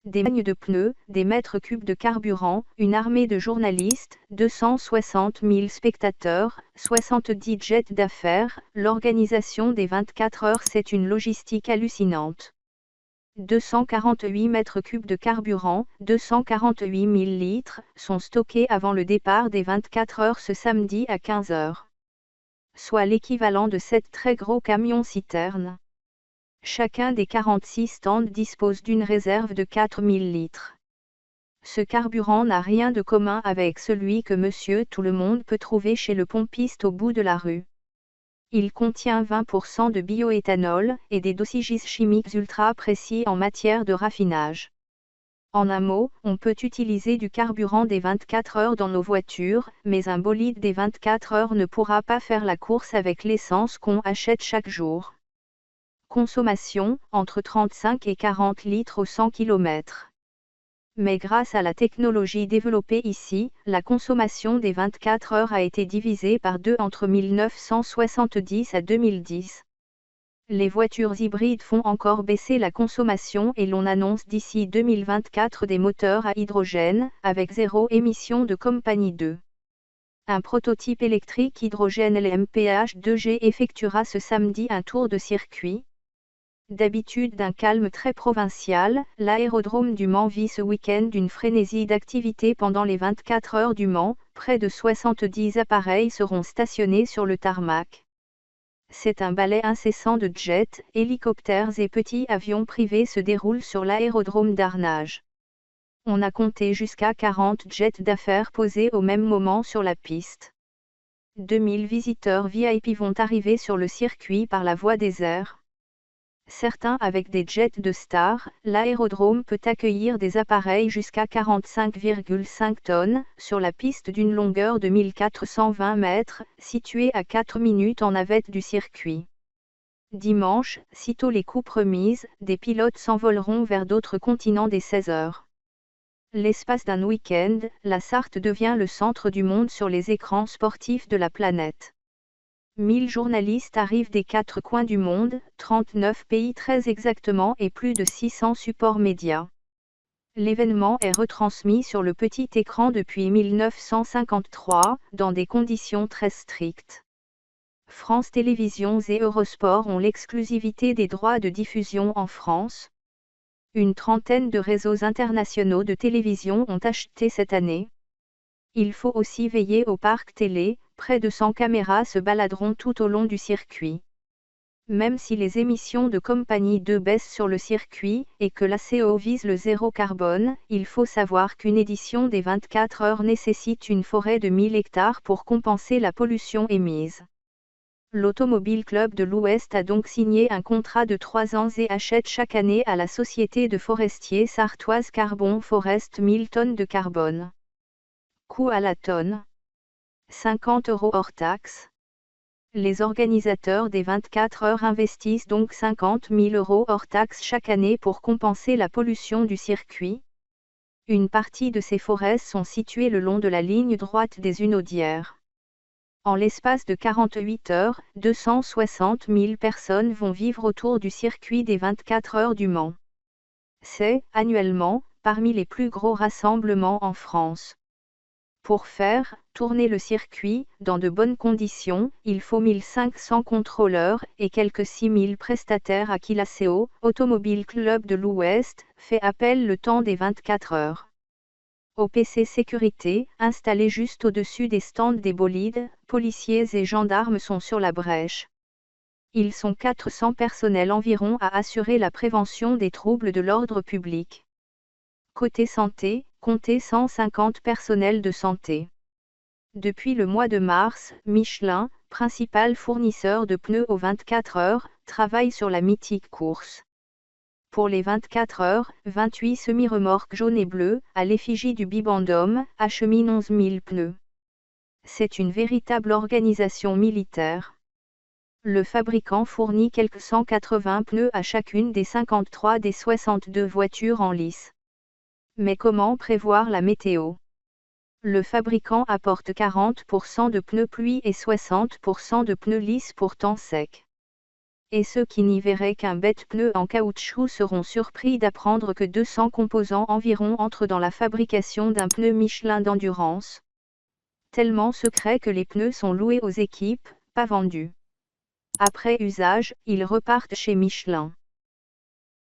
des magnes de pneus, des mètres cubes de carburant, une armée de journalistes, 260 000 spectateurs, 70 jets d'affaires, l'organisation des 24 heures, c'est une logistique hallucinante. 248 mètres cubes de carburant, 248 000 litres, sont stockés avant le départ des 24 heures ce samedi à 15 heures. Soit l'équivalent de 7 très gros camions-citernes. Chacun des 46 stands dispose d'une réserve de 4000 litres. Ce carburant n'a rien de commun avec celui que Monsieur Tout-le-Monde peut trouver chez le pompiste au bout de la rue. Il contient 20% de bioéthanol et des dosages chimiques ultra précis en matière de raffinage. En un mot, on peut utiliser du carburant des 24 heures dans nos voitures, mais un bolide des 24 heures ne pourra pas faire la course avec l'essence qu'on achète chaque jour. Consommation, entre 35 et 40 litres au 100 km. Mais grâce à la technologie développée ici, la consommation des 24 heures a été divisée par 2 entre 1970 à 2010. Les voitures hybrides font encore baisser la consommation et l'on annonce d'ici 2024 des moteurs à hydrogène, avec zéro émission de compagnie 2. Un prototype électrique hydrogène LMPH2G effectuera ce samedi un tour de circuit. D'habitude d'un calme très provincial, l'aérodrome du Mans vit ce week-end d'une frénésie d'activité pendant les 24 heures du Mans, près de 70 appareils seront stationnés sur le tarmac. C'est un balai incessant de jets, hélicoptères et petits avions privés se déroule sur l'aérodrome d'Arnage. On a compté jusqu'à 40 jets d'affaires posés au même moment sur la piste. 2000 visiteurs VIP vont arriver sur le circuit par la voie des airs. Certains avec des jets de star, l'aérodrome peut accueillir des appareils jusqu'à 45,5 tonnes, sur la piste d'une longueur de 1420 mètres, située à 4 minutes en navette du circuit. Dimanche, sitôt les coupes remises, des pilotes s'envoleront vers d'autres continents dès 16 heures. L'espace d'un week-end, la Sarthe devient le centre du monde sur les écrans sportifs de la planète. 1000 journalistes arrivent des 4 coins du monde, 39 pays très exactement et plus de 600 supports médias. L'événement est retransmis sur le petit écran depuis 1953, dans des conditions très strictes. France Télévisions et Eurosport ont l'exclusivité des droits de diffusion en France. Une trentaine de réseaux internationaux de télévision ont acheté cette année. Il faut aussi veiller au parc télé, près de 100 caméras se baladeront tout au long du circuit. Même si les émissions de compagnie 2 baissent sur le circuit, et que la CO vise le zéro carbone, il faut savoir qu'une édition des 24 heures nécessite une forêt de 1000 hectares pour compenser la pollution émise. L'Automobile Club de l'Ouest a donc signé un contrat de 3 ans et achète chaque année à la société de forestiers sartoise Carbon Forest 1000 tonnes de carbone. Coût à la tonne. 50 € hors taxe. Les organisateurs des 24 heures investissent donc 50 000 € hors taxe chaque année pour compenser la pollution du circuit. Une partie de ces forêts sont situées le long de la ligne droite des Hunaudières. En l'espace de 48 heures, 260 000 personnes vont vivre autour du circuit des 24 heures du Mans. C'est, annuellement, parmi les plus gros rassemblements en France. Pour faire tourner le circuit dans de bonnes conditions, il faut 1500 contrôleurs et quelques 6000 prestataires à qui la CO, Automobile Club de l'Ouest, fait appel le temps des 24 heures. OPC Sécurité, installé juste au-dessus des stands des bolides, policiers et gendarmes sont sur la brèche. Ils sont 400 personnels environ à assurer la prévention des troubles de l'ordre public. Côté santé, comptez 150 personnels de santé. Depuis le mois de mars, Michelin, principal fournisseur de pneus aux 24 heures, travaille sur la mythique course. Pour les 24 heures, 28 semi-remorques jaunes et bleues, à l'effigie du Bibendum, acheminent 11 000 pneus. C'est une véritable organisation militaire. Le fabricant fournit quelques 180 pneus à chacune des 53 des 62 voitures en lice. Mais comment prévoir la météo? Le fabricant apporte 40% de pneus pluie et 60% de pneus lisses pour temps sec. Et ceux qui n'y verraient qu'un bête pneu en caoutchouc seront surpris d'apprendre que 200 composants environ entrent dans la fabrication d'un pneu Michelin d'endurance. Tellement secret que les pneus sont loués aux équipes, pas vendus. Après usage, ils repartent chez Michelin.